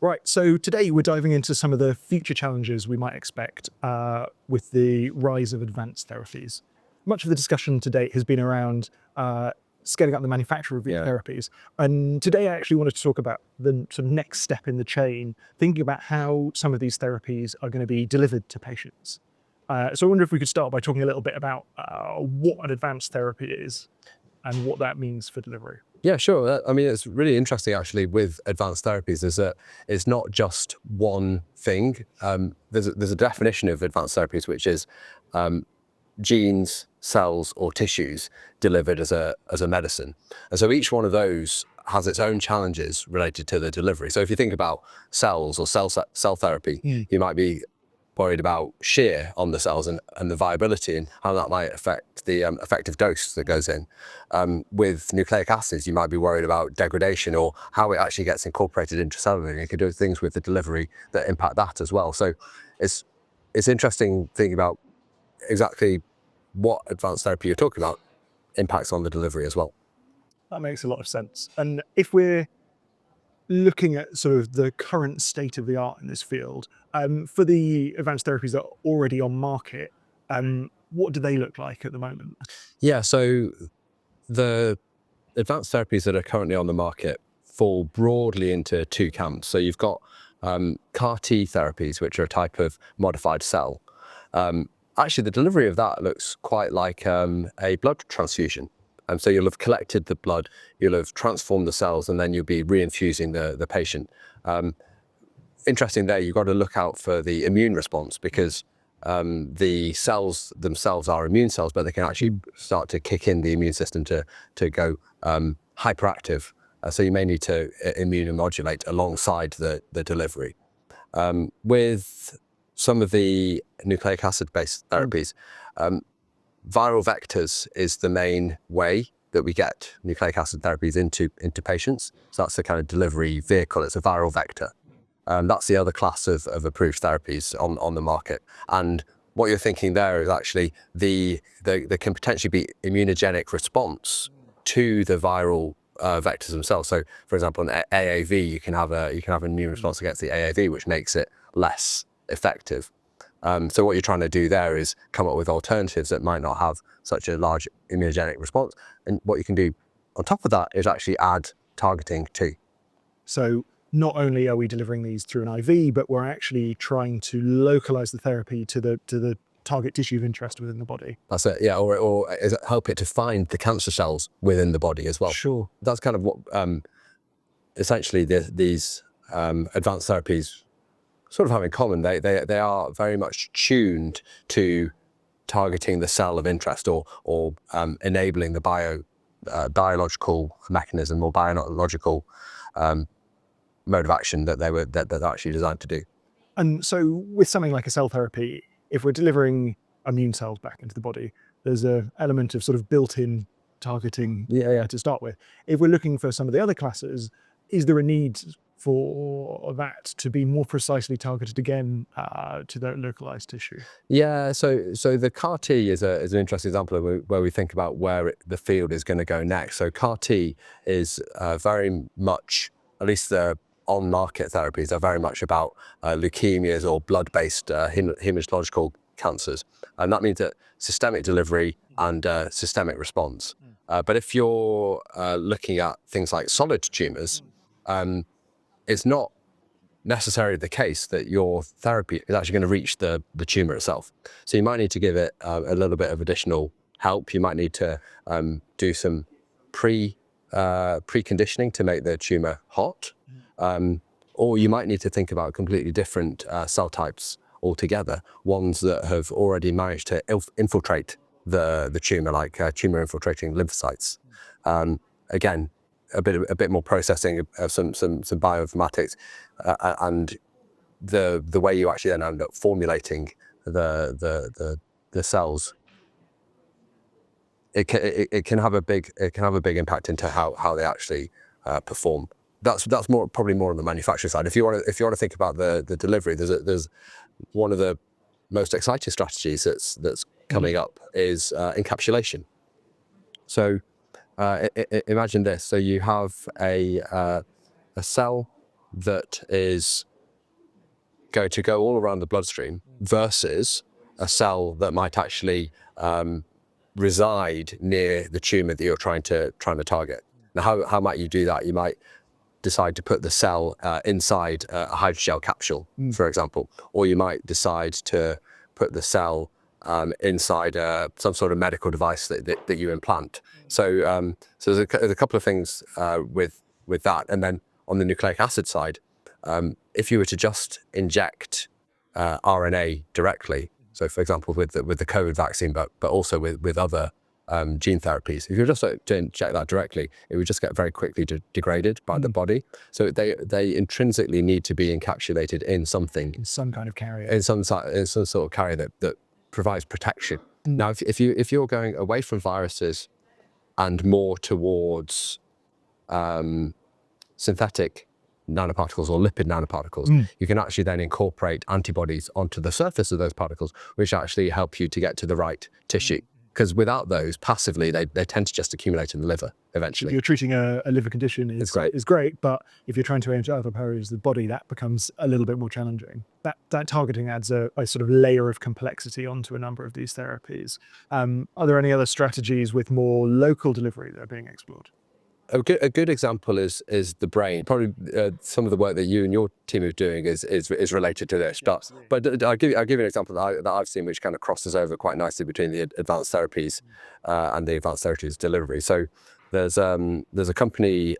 Right, so today we're diving into some of the future challenges we might expect with the rise of advanced therapies. Much of the discussion to date has been around scaling up the manufacture of these Yeah. therapies. And today I actually wanted to talk about the sort of next step in the chain, thinking about how some of these therapies are going to be delivered to patients. So I wonder if we could start by talking a little bit about what an advanced therapy is and what that means for delivery. Yeah, sure. I mean, it's really interesting actually with advanced therapies is that it's not just one thing. There's a definition of advanced therapies, which is genes, cells, or tissues delivered as a medicine. And so each one of those has its own challenges related to the delivery. So if you think about cells or cell therapy, you might be worried about shear on the cells and the viability and how that might affect the effective dose that goes in. With nucleic acids, you might be worried about degradation or how it actually gets incorporated intracellularly. You could do things with the delivery that impact that as well. So it's interesting thinking about exactly what advanced therapy you're talking about impacts on the delivery as well. That makes a lot of sense. And if we're looking at sort of the current state of the art in this field, for the advanced therapies that are already on market, what do they look like at the moment? Yeah, so the advanced therapies that are currently on the market fall broadly into two camps. So you've got CAR T therapies, which are a type of modified cell. Actually, the delivery of that looks quite like a blood transfusion. So you'll have collected the blood, you'll have transformed the cells, and then you'll be reinfusing the patient. Interesting there, you've got to look out for the immune response because the cells themselves are immune cells, but they can actually start to kick in the immune system to go hyperactive. So you may need to immunomodulate alongside the delivery. With some of the nucleic acid-based therapies, viral vectors is the main way that we get nucleic acid therapies into patients. So that's the kind of delivery vehicle. It's a viral vector. That's the other class of approved therapies on the market. And what you're thinking there is actually there can potentially be immunogenic response to the viral vectors themselves. So, for example, an AAV, you can have an immune response against the AAV, which makes it less effective. So what you're trying to do there is come up with alternatives that might not have such a large immunogenic response. And what you can do on top of that is actually add targeting too. So not only are we delivering these through an IV, but we're actually trying to localize the therapy to the target tissue of interest within the body. That's it, yeah, or help it to find the cancer cells within the body as well. Sure. That's kind of what essentially these advanced therapies sort of have in common. They are very much tuned to targeting the cell of interest or enabling the biological mechanism or biological mode of action that they're actually designed to do. And so with something like a cell therapy, if we're delivering immune cells back into the body, there's an element of sort of built-in targeting to start with. If we're looking for some of the other classes, is there a need for that to be more precisely targeted again to the localized tissue? Yeah, so the CAR T is an interesting example of where we think about where the field is going to go next. So CAR T is very much, at least the on-market therapies are very much about leukemias or blood-based hematological cancers. And that means that systemic delivery and systemic response. But if you're looking at things like solid tumors, it's not necessarily the case that your therapy is actually going to reach the tumor itself. So you might need to give it a little bit of additional help. You might need to do some preconditioning to make the tumor hot. Or you might need to think about completely different cell types altogether, ones that have already managed to infiltrate the tumor, like tumor infiltrating lymphocytes. Again, a bit more processing of some bioinformatics, and the way you actually then end up formulating the cells. It can have a big impact into how they actually perform. That's probably more on the manufacturing side. If you want to think about the delivery, there's one of the most exciting strategies that's coming up is encapsulation. So imagine this: so you have a cell that is going to go all around the bloodstream versus a cell that might actually reside near the tumor that you're trying to target. Now, how might you do that? You might decide to put the cell inside a hydrogel capsule, for example, or you might decide to put the cell inside some sort of medical device that you implant. So, there's a couple of things with that. And then on the nucleic acid side, if you were to just inject RNA directly, so for example with the COVID vaccine, but also with other gene therapies, if you were just to inject that directly, it would just get very quickly degraded by the body. So they intrinsically need to be encapsulated in something, In some kind of carrier. in some sort of carrier that provides protection. Now, if you're going away from viruses and more towards synthetic nanoparticles or lipid nanoparticles, you can actually then incorporate antibodies onto the surface of those particles, which actually help you to get to the right tissue. Because without those, passively, they tend to just accumulate in the liver eventually. If you're treating a liver condition, It's great. is great, but if you're trying to aim at other areas of the body, that becomes a little bit more challenging. That targeting adds a sort of layer of complexity onto a number of these therapies. Are there any other strategies with more local delivery that are being explored? A good example is the brain. Probably some of the work that you and your team are doing is related to this. Yeah, but I'll give you an example that I've seen, which kind of crosses over quite nicely between the advanced therapies and the advanced therapies delivery. So there's a company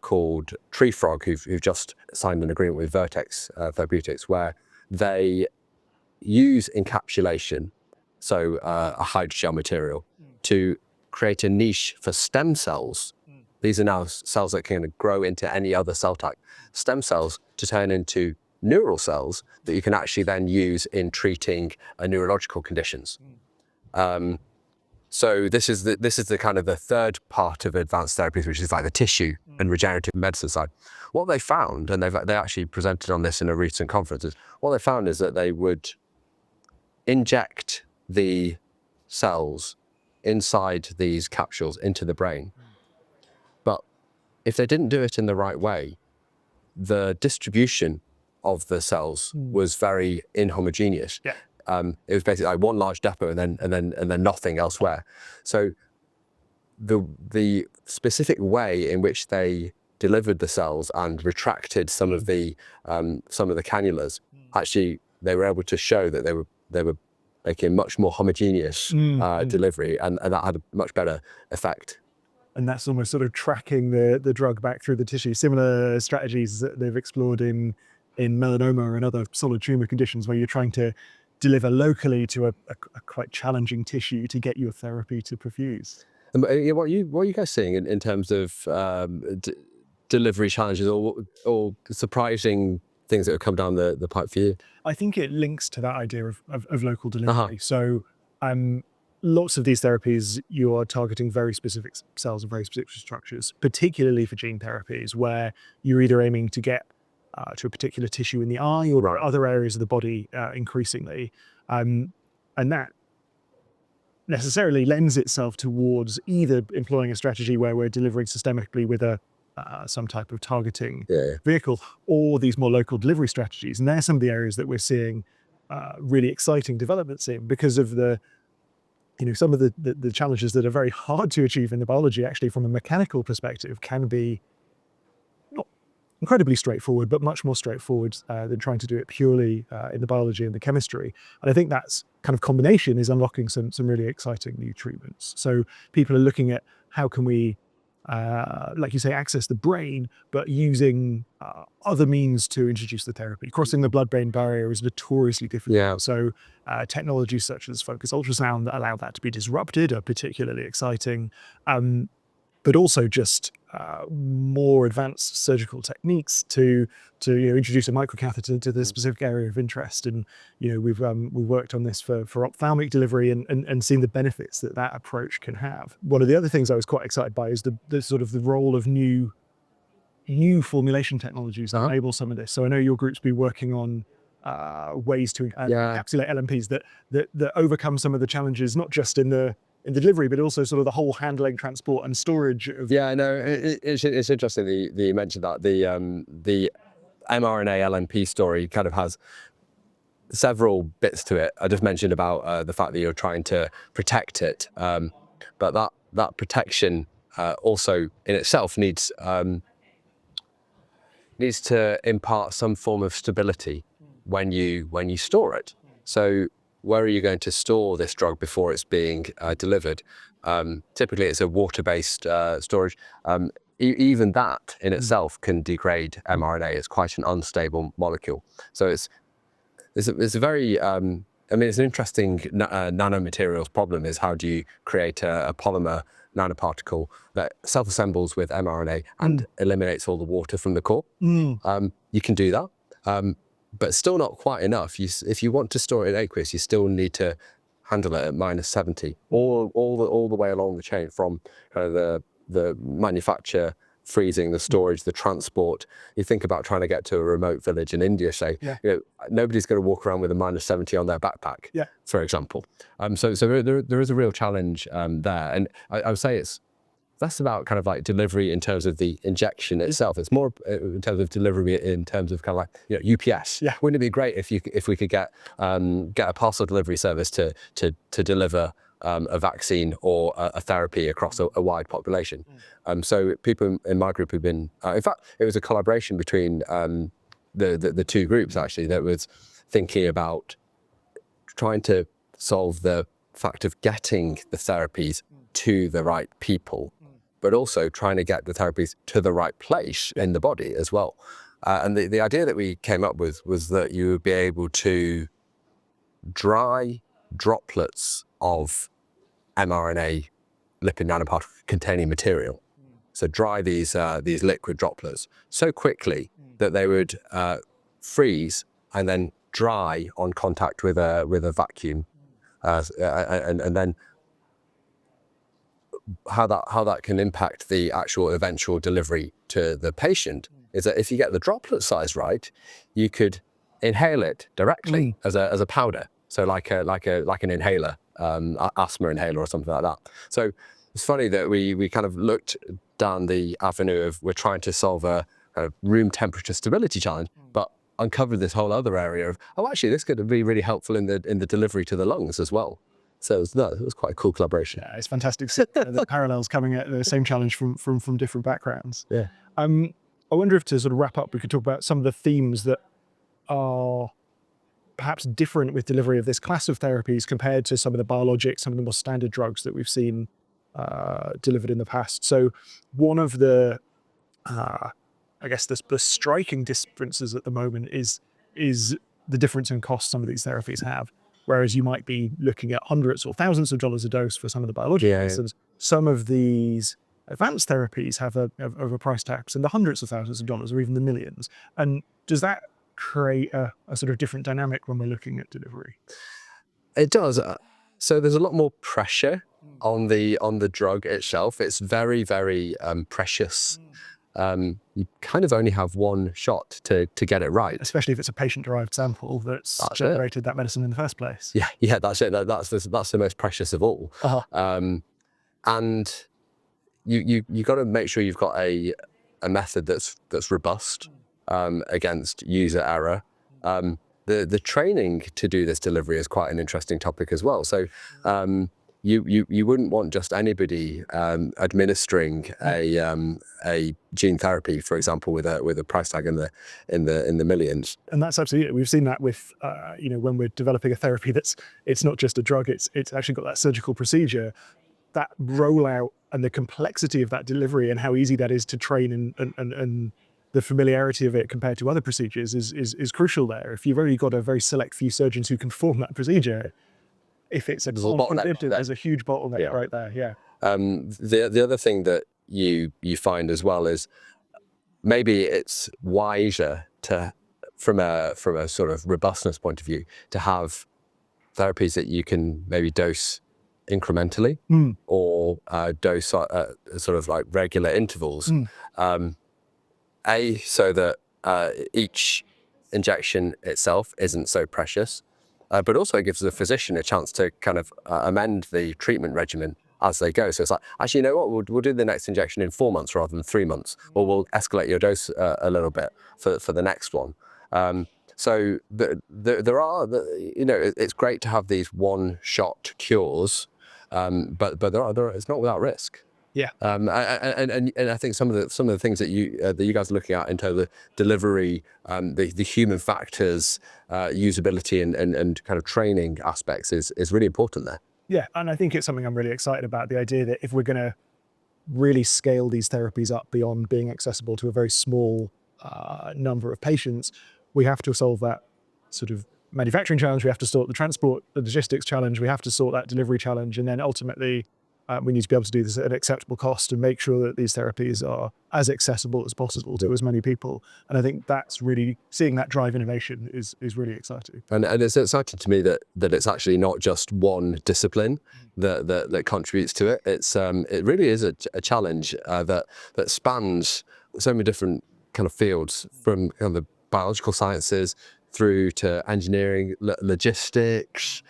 called Tree Frog who've just signed an agreement with Vertex Therapeutics, where they use encapsulation, so a hydrogel material, to create a niche for stem cells. These are now cells that can grow into any other cell type. Stem cells to turn into neural cells that you can actually then use in treating neurological conditions. So this is the kind of the third part of advanced therapies, which is like the tissue and regenerative medicine side. What they found, and they actually presented on this in a recent conference, is what they found is that they would inject the cells inside these capsules into the brain. But if they didn't do it in the right way, the distribution of the cells was very inhomogeneous. Yeah. It was basically like one large depot and then nothing elsewhere. So the specific way in which they delivered the cells and retracted some of the cannulas, actually they were able to show that they were making much more homogeneous delivery, and that had a much better effect. And that's almost sort of tracking the drug back through the tissue. Similar strategies that they've explored in melanoma and other solid tumor conditions, where you're trying to deliver locally to a quite challenging tissue to get your therapy to perfuse. And what are you guys seeing in terms of delivery challenges or surprising things that have come down the pipe for you? I think it links to that idea of local delivery. So lots of these therapies, you are targeting very specific cells and very specific structures, particularly for gene therapies, where you're either aiming to get to a particular tissue in the eye or other areas of the body increasingly. And that necessarily lends itself towards either employing a strategy where we're delivering systemically with some type of targeting vehicle, or these more local delivery strategies. And they're some of the areas that we're seeing really exciting developments in, because of some of the challenges that are very hard to achieve in the biology, actually from a mechanical perspective, can be not incredibly straightforward, but much more straightforward than trying to do it purely in the biology and the chemistry. And I think that's kind of combination is unlocking some really exciting new treatments. So people are looking at how can we, like you say, access the brain, but using other means to introduce the therapy. Crossing the blood-brain barrier is notoriously difficult. Yeah. So technologies such as focused ultrasound that allow that to be disrupted are particularly exciting. But also just more advanced surgical techniques to introduce a microcatheter to the specific area of interest. And we've worked on this for ophthalmic delivery and seen the benefits that approach can have. One of the other things I was quite excited by is the sort of the role of new formulation technologies that enable some of this. So I know your group's been working on ways to encapsulate LNPs that overcome some of the challenges, not just in the delivery, but also sort of the whole handling, transport and storage of... Yeah, no, it's interesting that you mentioned that. The mRNA LNP story kind of has several bits to it. I just mentioned about the fact that you're trying to protect it, but that protection also in itself needs to impart some form of stability when you store it. So where are you going to store this drug before it's being delivered? Typically, it's a water-based storage. Even that in itself can degrade mRNA. It's quite an unstable molecule. So it's a very, I mean, it's an interesting nanomaterials problem, is how do you create a polymer nanoparticle that self-assembles with mRNA and eliminates all the water from the core. You can do that, but still not quite enough. If you want to store it in aqueous, you still need to handle it at -70, all the way along the chain, from kind of the manufacture, freezing, the storage, the transport. You think about trying to get to a remote village in India, say, nobody's going to walk around with a -70 on their backpack, for example. So there is a real challenge there. And I would say it's less about kind of like delivery in terms of the injection itself. It's more in terms of delivery in terms of kind of like, UPS. Wouldn't it be great if we could get a parcel delivery service to deliver a vaccine or a therapy across a wide population? So people in my group have been, in fact, it was a collaboration between the two groups actually that was thinking about trying to solve the fact of getting the therapies to the right people, but also trying to get the therapies to the right place in the body as well. And the idea that we came up with was that you would be able to dry droplets of mRNA lipid nanoparticle containing material. So dry these liquid droplets so quickly that they would freeze and then dry on contact with a vacuum, and then how that can impact the actual eventual delivery to the patient is that if you get the droplet size right, you could inhale it directly as a powder. So like an inhaler, asthma inhaler or something like that. So it's funny that we kind of looked down the avenue of we're trying to solve a room temperature stability challenge, but uncovered this whole other area of, actually this could be really helpful in the delivery to the lungs as well. So it was quite a cool collaboration. Yeah, it's fantastic. The parallels coming at the same challenge from different backgrounds. Yeah. I wonder if, to sort of wrap up, we could talk about some of the themes that are perhaps different with delivery of this class of therapies compared to some of the biologics, some of the more standard drugs that we've seen delivered in the past. So one of the, I guess the striking differences at the moment is the difference in cost some of these therapies have. Whereas you might be looking at hundreds or thousands of dollars a dose for some of the biologic medicines, some of these advanced therapies have a price tag in the hundreds of thousands of dollars or even the millions. And does that create a sort of different dynamic when we're looking at delivery? It does. So there's a lot more pressure on the drug itself. It's very, very precious. You kind of only have one shot to get it right. Especially if it's a patient-derived sample that's generated that medicine in the first place. Yeah, that's it. That's the most precious of all. And you got to make sure you've got a method that's robust against user error. The training to do this delivery is quite an interesting topic as well. So you wouldn't want just anybody administering a gene therapy, for example, with a price tag in the millions. And that's absolutely, we've seen that with when we're developing a therapy it's not just a drug, it's actually got that surgical procedure. That rollout and the complexity of that delivery and how easy that is to train and the familiarity of it compared to other procedures is crucial there. If you've only got a very select few surgeons who can perform that procedure, if it's there's a huge bottleneck right there. Yeah. The other thing that you find as well is maybe it's wiser to, from a sort of robustness point of view, to have therapies that you can maybe dose incrementally or dose at sort of like regular intervals. So that each injection itself isn't so precious, but also gives the physician a chance to kind of amend the treatment regimen as they go. So it's like, actually, you know what, we'll do the next injection in 4 months rather than 3 months, or we'll escalate your dose a little bit for the next one. So there are, you know, it's great to have these one-shot cures, but it's not without risk. Yeah. And I think some of the things that you guys are looking at in terms of delivery, the human factors, usability, and kind of training aspects is really important there. Yeah, and I think it's something I'm really excited about, the idea that if we're going to really scale these therapies up beyond being accessible to a very small number of patients, we have to solve that sort of manufacturing challenge, we have to sort the transport, the logistics challenge, we have to sort that delivery challenge, and then ultimately we need to be able to do this at an acceptable cost and make sure that these therapies are as accessible as possible to as many people. And I think that's really, seeing that drive innovation is really exciting. And it's exciting to me that it's actually not just one discipline that contributes to it. It really is a challenge that spans so many different kind of fields, from kind of the biological sciences through to engineering, logistics.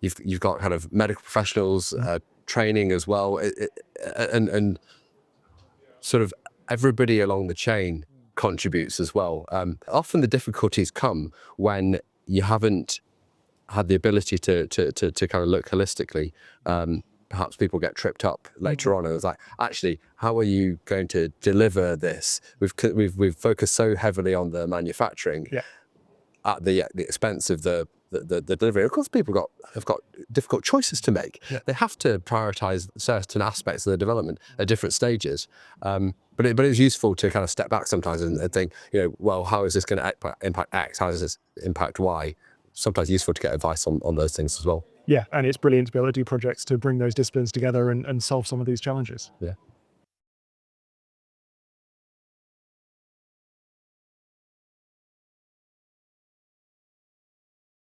You've got kind of medical professionals, training as well, and sort of everybody along the chain contributes as well. Often the difficulties come when you haven't had the ability to kind of look holistically. Perhaps people get tripped up later on, and it's like, actually, how are you going to deliver this? We've focused so heavily on the manufacturing at the expense of the delivery. Of course, people have got difficult choices to make. Yeah. They have to prioritize certain aspects of the development at different stages. But it's useful to kind of step back sometimes and think, you know, well, how is this going to impact X? How does this impact Y? Sometimes useful to get advice on those things as well. Yeah, and it's brilliant to be able to do projects to bring those disciplines together and solve some of these challenges. Yeah.